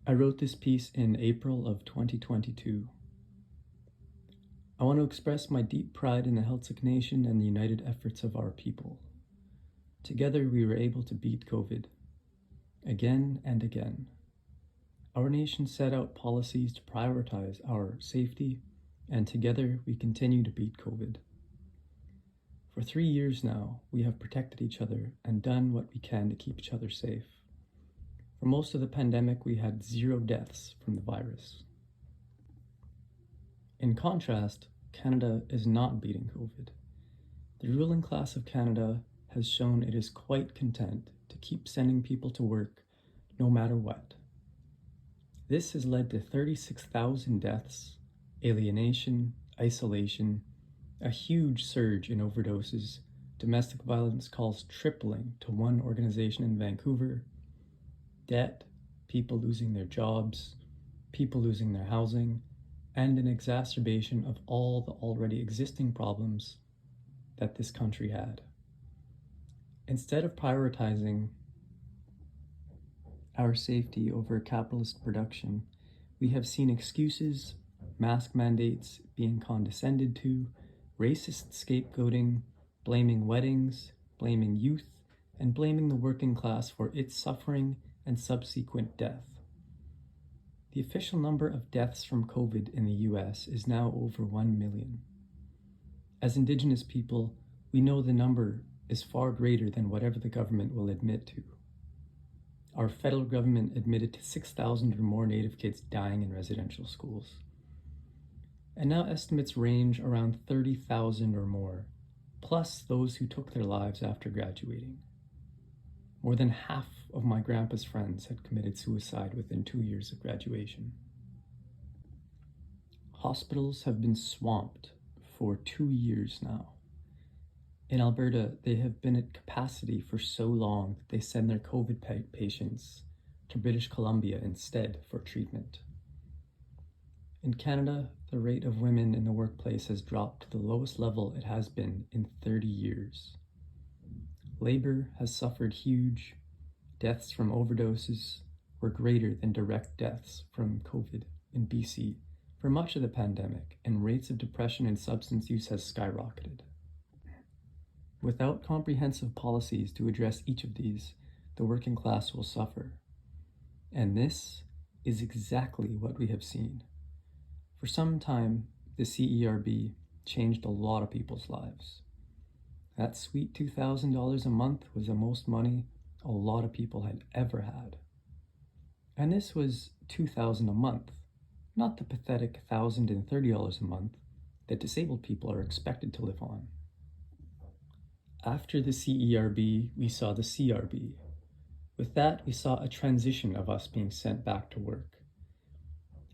I wrote this piece in April of 2022. I want to express my deep pride in the Celtic nation and the united efforts of our people. Together we were able to beat COVID. Again and again. Our nation set out policies to prioritize our safety, and together we continue to beat COVID. For 3 years now, we have protected each other and done what we can to keep each other safe. For most of the pandemic, we had 0 deaths from the virus. In contrast, Canada is not beating COVID. The ruling class of Canada has shown it is quite content to keep sending people to work no matter what. This has led to 36,000 deaths, alienation, isolation, a huge surge in overdoses, domestic violence calls tripling to one organization in Vancouver, debt, people losing their jobs, people losing their housing, and an exacerbation of all the already existing problems that this country had. Instead of prioritizing our safety over capitalist production, we have seen excuses, mask mandates being condescended to, racist scapegoating, blaming weddings, blaming youth, and blaming the working class for its suffering and subsequent death. The official number of deaths from COVID in the US is now over 1 million. As Indigenous people, we know the number is far greater than whatever the government will admit to. Our federal government admitted to 6,000 or more Native kids dying in residential schools. And now estimates range around 30,000 or more, plus those who took their lives after graduating. More than half of my grandpa's friends had committed suicide within 2 years of graduation. Hospitals have been swamped for 2 years now. In Alberta, they have been at capacity for so long that they send their COVID patients to British Columbia instead for treatment. In Canada, the rate of women in the workplace has dropped to the lowest level it has been in 30 years. Labor has suffered huge. Deaths from overdoses were greater than direct deaths from COVID in BC for much of the pandemic, and rates of depression and substance use has skyrocketed. Without comprehensive policies to address each of these, the working class will suffer. And this is exactly what we have seen. For some time, the CERB changed a lot of people's lives. That sweet $2,000 a month was the most money a lot of people had ever had. And this was $2,000 a month, not the pathetic $1,030 a month that disabled people are expected to live on. After the CERB, we saw the CRB. With that, we saw a transition of us being sent back to work.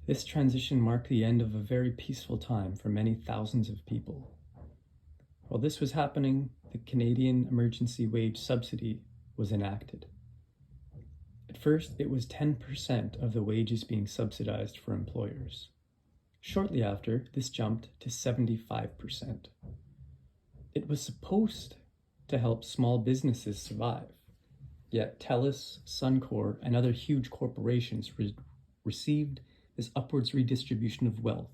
This transition marked the end of a very peaceful time for many thousands of people. While this was happening, the Canadian Emergency Wage Subsidy was enacted. At first, it was 10% of the wages being subsidized for employers. Shortly after, this jumped to 75%. It was supposed to help small businesses survive. Yet TELUS, Suncor, and other huge corporations received this upwards redistribution of wealth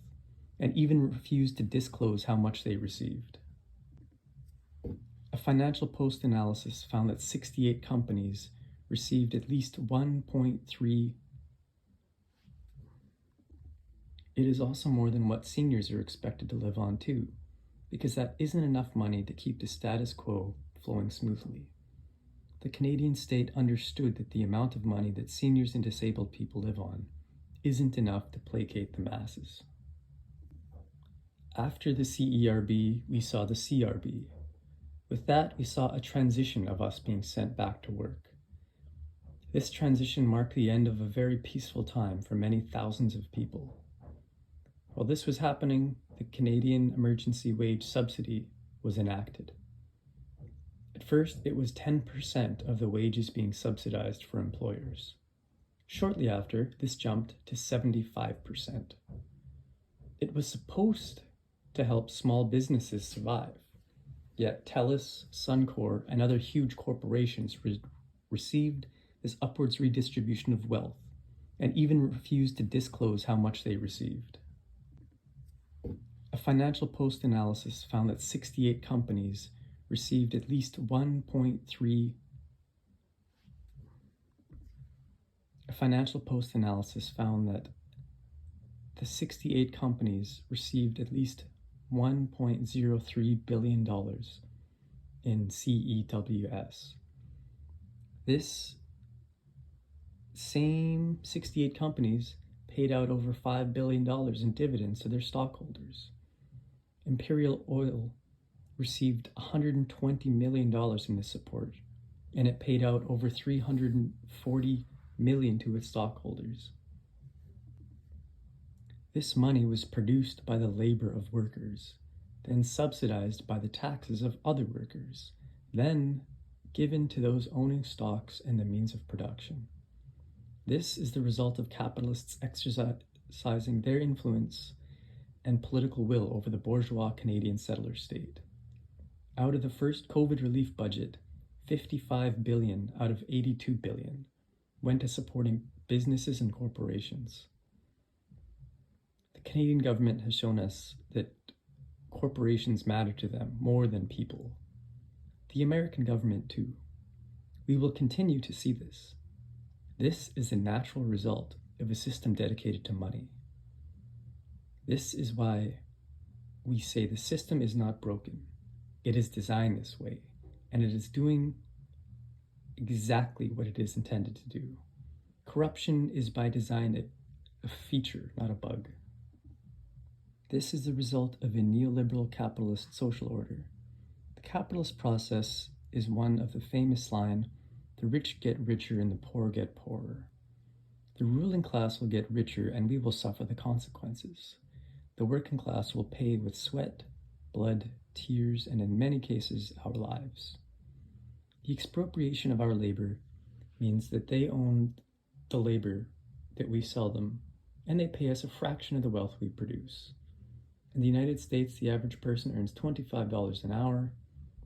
and even refused to disclose how much they received. A Financial Post analysis found that 68 companies received at least 1.3. It is also more than what seniors are expected to live on too, because that isn't enough money to keep the status quo flowing smoothly. The Canadian state understood that the amount of money that seniors and disabled people live on isn't enough to placate the masses. After the CERB, we saw the CRB. With that, we saw a transition of us being sent back to work. This transition marked the end of a very peaceful time for many thousands of people. While this was happening, the Canadian Emergency Wage Subsidy was enacted. At first, it was 10% of the wages being subsidized for employers. Shortly after, this jumped to 75%. It was supposed to help small businesses survive. Yet TELUS, Suncor, and other huge corporations received this upwards redistribution of wealth and even refused to disclose how much they received. A Financial Post analysis found that 68 companies received at least 1.3. A Financial Post analysis found that the 68 companies received at least $1.03 billion in CEWS. This same 68 companies paid out over $5 billion in dividends to their stockholders. Imperial Oil received $120 million in this support, and it paid out over $340 million to its stockholders. This money was produced by the labor of workers, then subsidized by the taxes of other workers, then given to those owning stocks and the means of production. This is the result of capitalists exercising their influence and political will over the bourgeois Canadian settler state. Out of the first COVID relief budget, $55 billion out of $82 billion went to supporting businesses and corporations. The Canadian government has shown us that corporations matter to them more than people. The American government too. We will continue to see this. This is a natural result of a system dedicated to money. This is why we say the system is not broken. It is designed this way, and it is doing exactly what it is intended to do. Corruption is by design a feature, not a bug. This is the result of a neoliberal capitalist social order. The capitalist process is one of the famous line, "The rich get richer and the poor get poorer." The ruling class will get richer and we will suffer the consequences. The working class will pay with sweat, blood, tears, and in many cases, our lives. The expropriation of our labor means that they own the labor that we sell them, and they pay us a fraction of the wealth we produce. In the United States, the average person earns $25 an hour,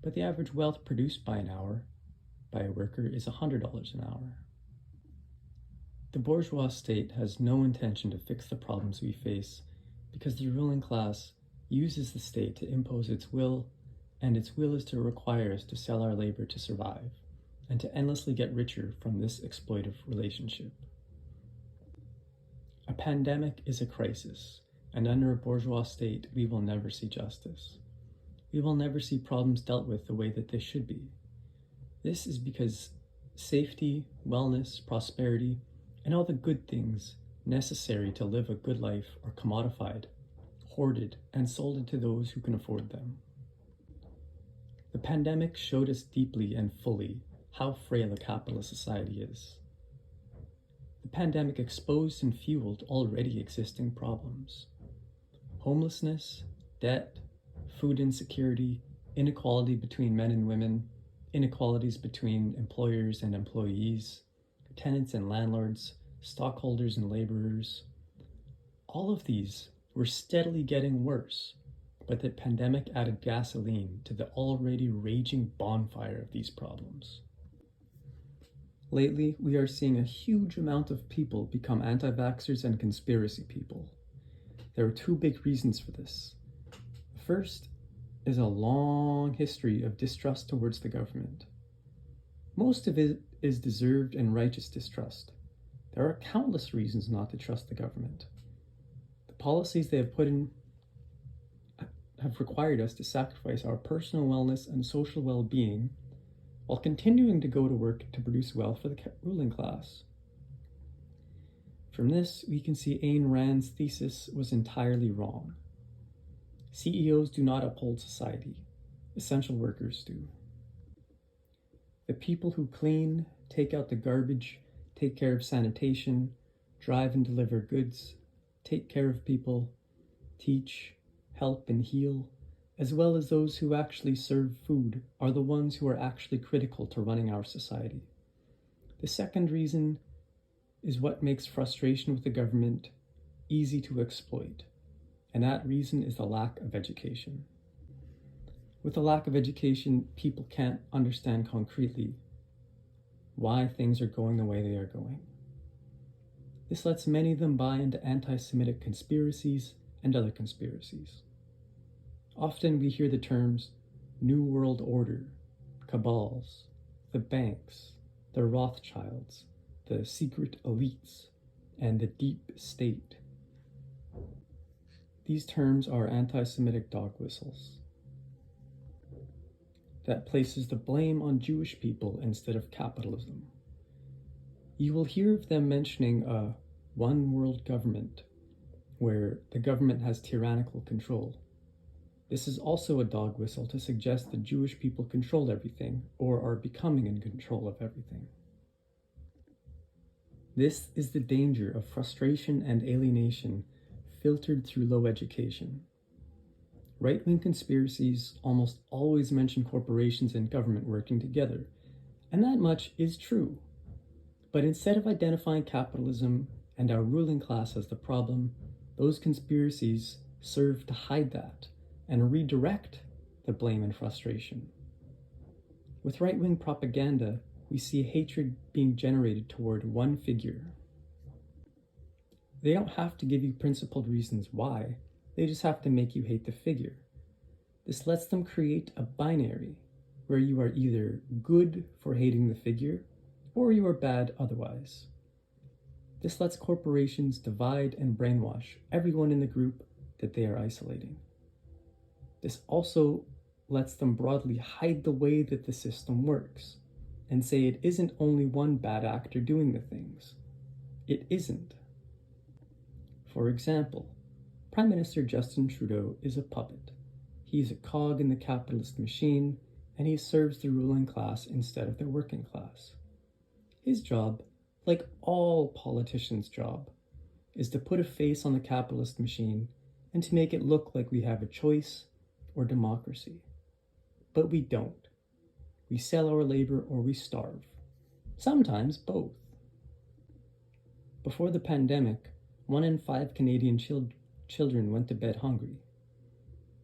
but the average wealth produced by a worker is $100 an hour. The bourgeois state has no intention to fix the problems we face because the ruling class uses the state to impose its will, and its will is to require us to sell our labor to survive and to endlessly get richer from this exploitive relationship. A pandemic is a crisis, and under a bourgeois state, we will never see justice. We will never see problems dealt with the way that they should be. This is because safety, wellness, prosperity, and all the good things necessary to live a good life are commodified, hoarded, and sold to those who can afford them. The pandemic showed us deeply and fully how frail a capitalist society is. The pandemic exposed and fueled already existing problems. Homelessness, debt, food insecurity, inequality between men and women, inequalities between employers and employees, tenants and landlords, stockholders and laborers. All of these were steadily getting worse, but the pandemic added gasoline to the already raging bonfire of these problems. Lately, we are seeing a huge amount of people become anti-Vaxxers and conspiracy people. There are two big reasons for this. The first is a long history of distrust towards the government. Most of it is deserved and righteous distrust. There are countless reasons not to trust the government. The policies they have put in have required us to sacrifice our personal wellness and social well-being while continuing to go to work to produce wealth for the ruling class. From this, we can see Ayn Rand's thesis was entirely wrong. CEOs do not uphold society. Essential workers do. The people who clean, take out the garbage, take care of sanitation, drive and deliver goods, take care of people, teach, help and heal, as well as those who actually serve food, are the ones who are actually critical to running our society. The second reason is what makes frustration with the government easy to exploit, and that reason is the lack of education. With the lack of education, people can't understand concretely why things are going the way they are going. This lets many of them buy into anti-Semitic conspiracies and other conspiracies. Often we hear the terms New World Order, cabals, the banks, the Rothschilds, the secret elites, and the deep state. These terms are anti-Semitic dog whistles that places the blame on Jewish people instead of capitalism. You will hear of them mentioning a one world government, where the government has tyrannical control. This is also a dog whistle to suggest that Jewish people control everything, or are becoming in control of everything. This is the danger of frustration and alienation filtered through low education. Right-wing conspiracies almost always mention corporations and government working together, and that much is true. But instead of identifying capitalism and our ruling class as the problem, those conspiracies serve to hide that and redirect the blame and frustration. With right-wing propaganda, we see hatred being generated toward one figure. They don't have to give you principled reasons why, they just have to make you hate the figure. This lets them create a binary where you are either good for hating the figure or you are bad otherwise. This lets corporations divide and brainwash everyone in the group that they are isolating. This also lets them broadly hide the way that the system works and say it isn't only one bad actor doing the things. It isn't. For example, Prime Minister Justin Trudeau is a puppet. He's a cog in the capitalist machine, and he serves the ruling class instead of the working class. His job, like all politicians' job, is to put a face on the capitalist machine and to make it look like we have a choice or democracy. But we don't. We sell our labor or we starve. Sometimes both. Before the pandemic, 1 in 5 Canadian children went to bed hungry.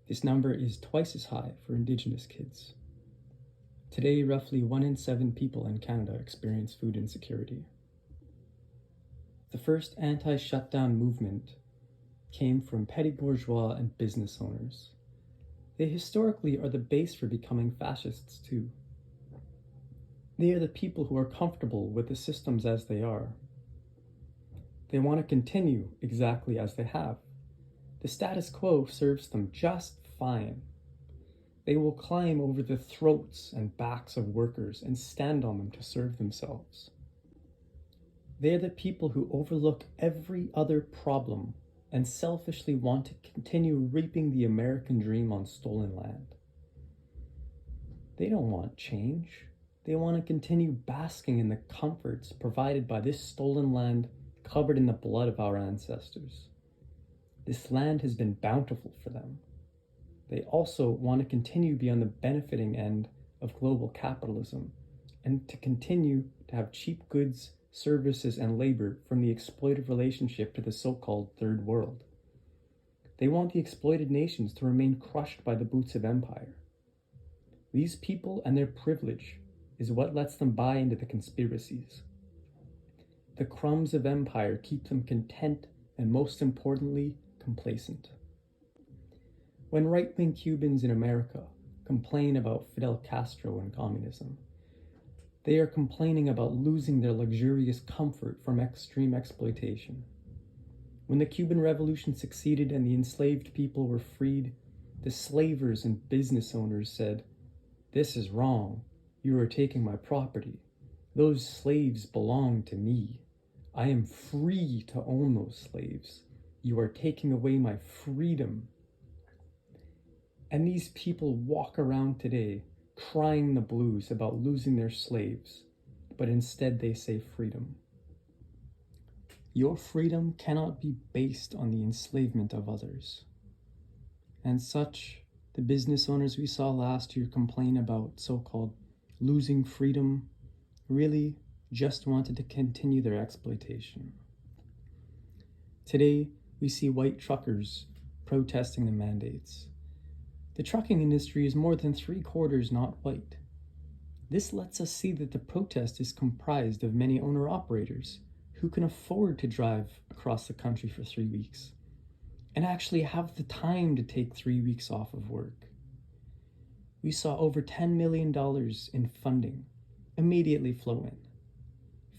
This number is twice as high for Indigenous kids. Today, roughly 1 in 7 people in Canada experience food insecurity. The first anti-shutdown movement came from petty bourgeois and business owners. They historically are the base for becoming fascists too. They are the people who are comfortable with the systems as they are. They want to continue exactly as they have. The status quo serves them just fine. They will climb over the throats and backs of workers and stand on them to serve themselves. They are the people who overlook every other problem and selfishly want to continue reaping the American dream on stolen land. They don't want change. They want to continue basking in the comforts provided by this stolen land covered in the blood of our ancestors. This land has been bountiful for them. They also want to continue to be on the benefiting end of global capitalism and to continue to have cheap goods, services, and labor from the exploitive relationship to the so-called third world. They want the exploited nations to remain crushed by the boots of empire. These people and their privilege is what lets them buy into the conspiracies. The crumbs of empire keep them content and, most importantly, complacent. When right-wing Cubans in America complain about Fidel Castro and communism, they are complaining about losing their luxurious comfort from extreme exploitation. When the Cuban Revolution succeeded and the enslaved people were freed, the slavers and business owners said, "This is wrong. You are taking my property. Those slaves belong to me. I am free to own those slaves. You are taking away my freedom." And these people walk around today crying the blues about losing their slaves, but instead they say freedom. Your freedom cannot be based on the enslavement of others. And such, the business owners we saw last year complain about so-called losing freedom really just wanted to continue their exploitation. Today, we see white truckers protesting the mandates. The trucking industry is more than 3/4 not white. This lets us see that the protest is comprised of many owner-operators who can afford to drive across the country for 3 weeks and actually have the time to take 3 weeks off of work. We saw over $10 million in funding immediately flow in.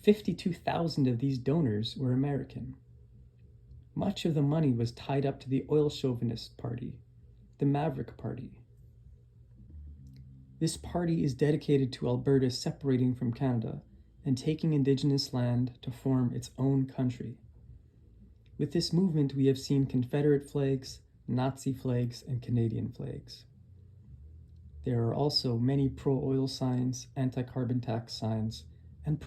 52,000 of these donors were American. Much of the money was tied up to the oil chauvinist party, the Maverick Party. This party is dedicated to Alberta separating from Canada and taking Indigenous land to form its own country. With this movement, we have seen Confederate flags, Nazi flags, and Canadian flags. There are also many pro-oil signs, anti-carbon tax signs, and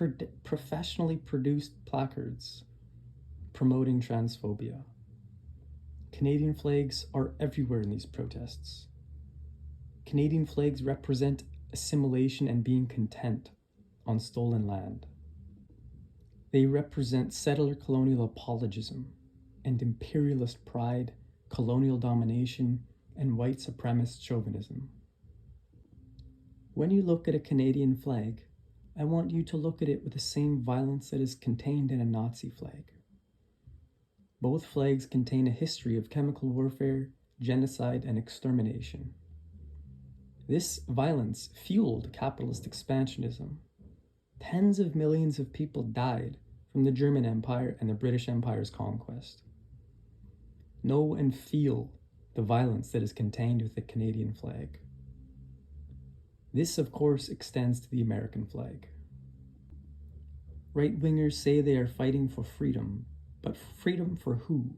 professionally produced placards promoting transphobia. Canadian flags are everywhere in these protests. Canadian flags represent assimilation and being content on stolen land. They represent settler colonial apologism and imperialist pride, colonial domination, and white supremacist chauvinism. When you look at a Canadian flag, I want you to look at it with the same violence that is contained in a Nazi flag. Both flags contain a history of chemical warfare, genocide, and extermination. This violence fueled capitalist expansionism. Tens of millions of people died from the German Empire and the British Empire's conquest. Know and feel the violence that is contained with the Canadian flag. This, of course, extends to the American flag. Right-wingers say they are fighting for freedom, but freedom for who?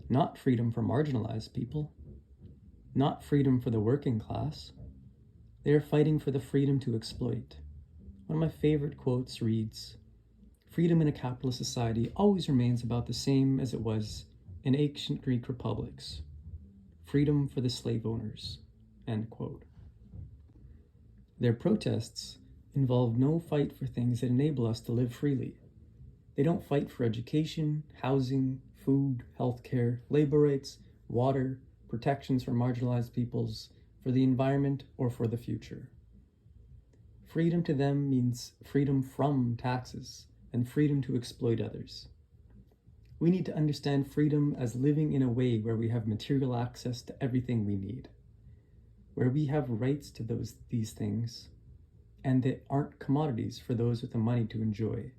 Not freedom for marginalized people. Not freedom for the working class. They are fighting for the freedom to exploit. One of my favorite quotes reads, "Freedom in a capitalist society always remains about the same as it was in ancient Greek republics. Freedom for the slave owners." End quote. Their protests involve no fight for things that enable us to live freely. They don't fight for education, housing, food, healthcare, labor rights, water, protections for marginalized peoples, for the environment, or for the future. Freedom to them means freedom from taxes and freedom to exploit others. We need to understand freedom as living in a way where we have material access to everything we need, where we have rights to these things, and they aren't commodities for those with the money to enjoy,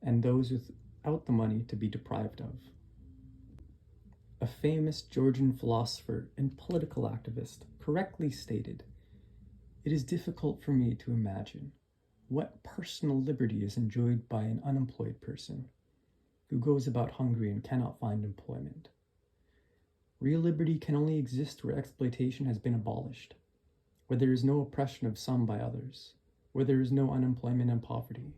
and those without the money to be deprived of. A famous Georgian philosopher and political activist correctly stated, "It is difficult for me to imagine what personal liberty is enjoyed by an unemployed person who goes about hungry and cannot find employment. Real liberty can only exist where exploitation has been abolished, where there is no oppression of some by others, where there is no unemployment and poverty,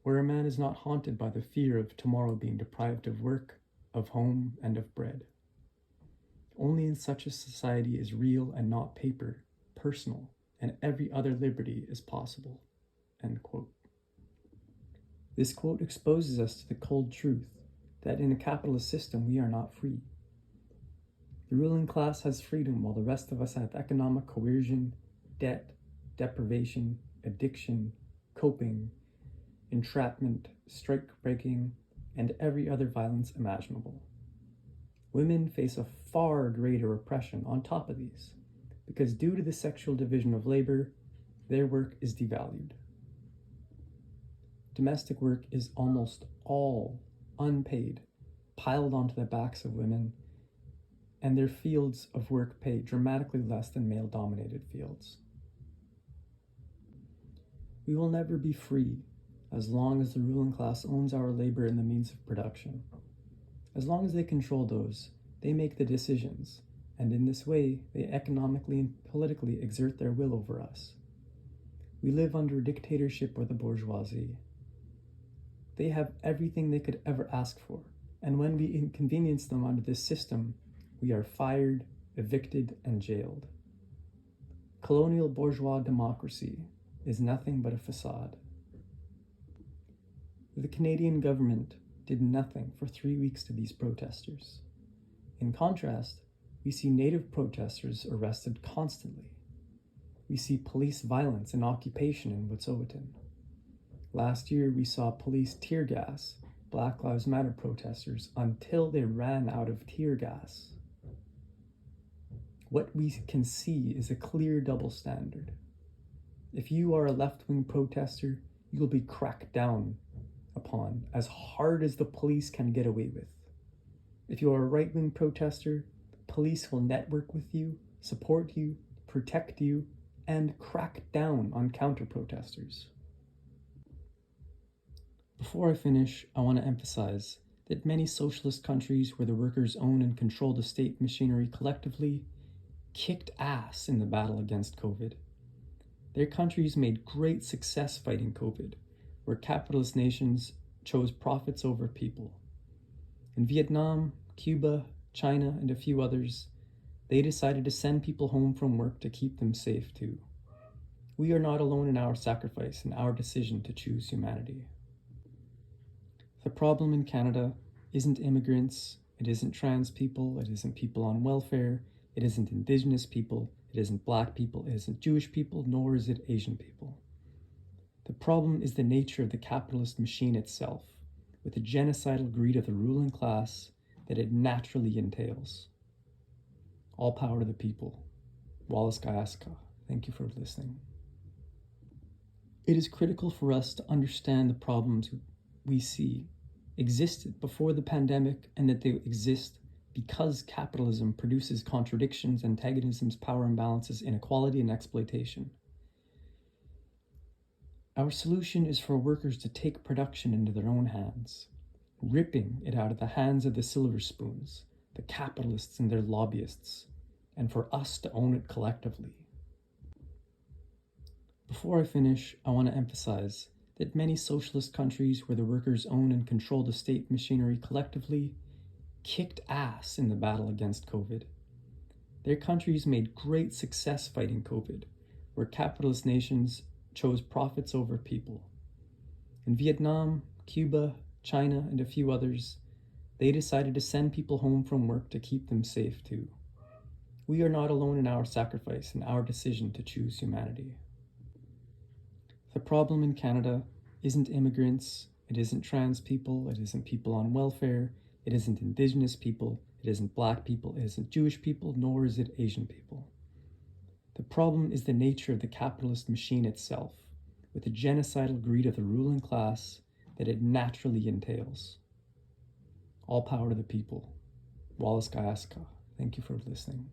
where a man is not haunted by the fear of tomorrow being deprived of work, of home, and of bread. Only in such a society is real and not paper, personal, and every other liberty is possible." End quote. This quote exposes us to the cold truth that in a capitalist system we are not free. The ruling class has freedom while the rest of us have economic coercion, debt, deprivation, addiction, coping, entrapment, strike-breaking, and every other violence imaginable. Women face a far greater oppression on top of these, because due to the sexual division of labor, their work is devalued. Domestic work is almost all unpaid, piled onto the backs of women, and their fields of work pay dramatically less than male-dominated fields. We will never be free as long as the ruling class owns our labor and the means of production. As long as they control those, they make the decisions, and in this way, they economically and politically exert their will over us. We live under a dictatorship or the bourgeoisie. They have everything they could ever ask for, and when we inconvenience them under this system, we are fired, evicted, and jailed. Colonial bourgeois democracy is nothing but a facade. The Canadian government did nothing for 3 weeks to these protesters. In contrast, we see Native protesters arrested constantly. We see police violence and occupation in Wet'suwet'en. Last year, we saw police tear gas Black Lives Matter protesters until they ran out of tear gas. What we can see is a clear double standard. If you are a left-wing protester, you will be cracked down upon as hard as the police can get away with. If you are a right-wing protester, police will network with you, support you, protect you, and crack down on counter-protesters. Before I finish, I want to emphasize that many socialist countries where the workers own and control the state machinery collectively kicked ass in the battle against COVID. Their countries made great success fighting COVID, where capitalist nations chose profits over people. In Vietnam, Cuba, China, and a few others, they decided to send people home from work to keep them safe too. We are not alone in our sacrifice and our decision to choose humanity. The problem in Canada isn't immigrants, it isn't trans people, it isn't people on welfare, it isn't Indigenous people, it isn't Black people, it isn't Jewish people, nor is it Asian people. The problem is the nature of the capitalist machine itself, with the genocidal greed of the ruling class that it naturally entails. All power to the people. Wallace Gayaska. Thank you for listening. It is critical for us to understand the problems we see existed before the pandemic and that they exist because capitalism produces contradictions, antagonisms, power imbalances, inequality, and exploitation. Our solution is for workers to take production into their own hands, ripping it out of the hands of the silver spoons, the capitalists and their lobbyists, and for us to own it collectively. Before I finish, I want to emphasize that many socialist countries where the workers own and control the state machinery collectively kicked ass in the battle against COVID. Their countries made great success fighting COVID, where capitalist nations chose profits over people. In Vietnam, Cuba, China, and a few others, they decided to send people home from work to keep them safe too. We are not alone in our sacrifice and our decision to choose humanity. The problem in Canada isn't immigrants, it isn't trans people, it isn't people on welfare, it isn't Indigenous people, it isn't Black people, it isn't Jewish people, nor is it Asian people. The problem is the nature of the capitalist machine itself, with the genocidal greed of the ruling class that it naturally entails. All power to the people. Wallace Gayaska. Thank you for listening.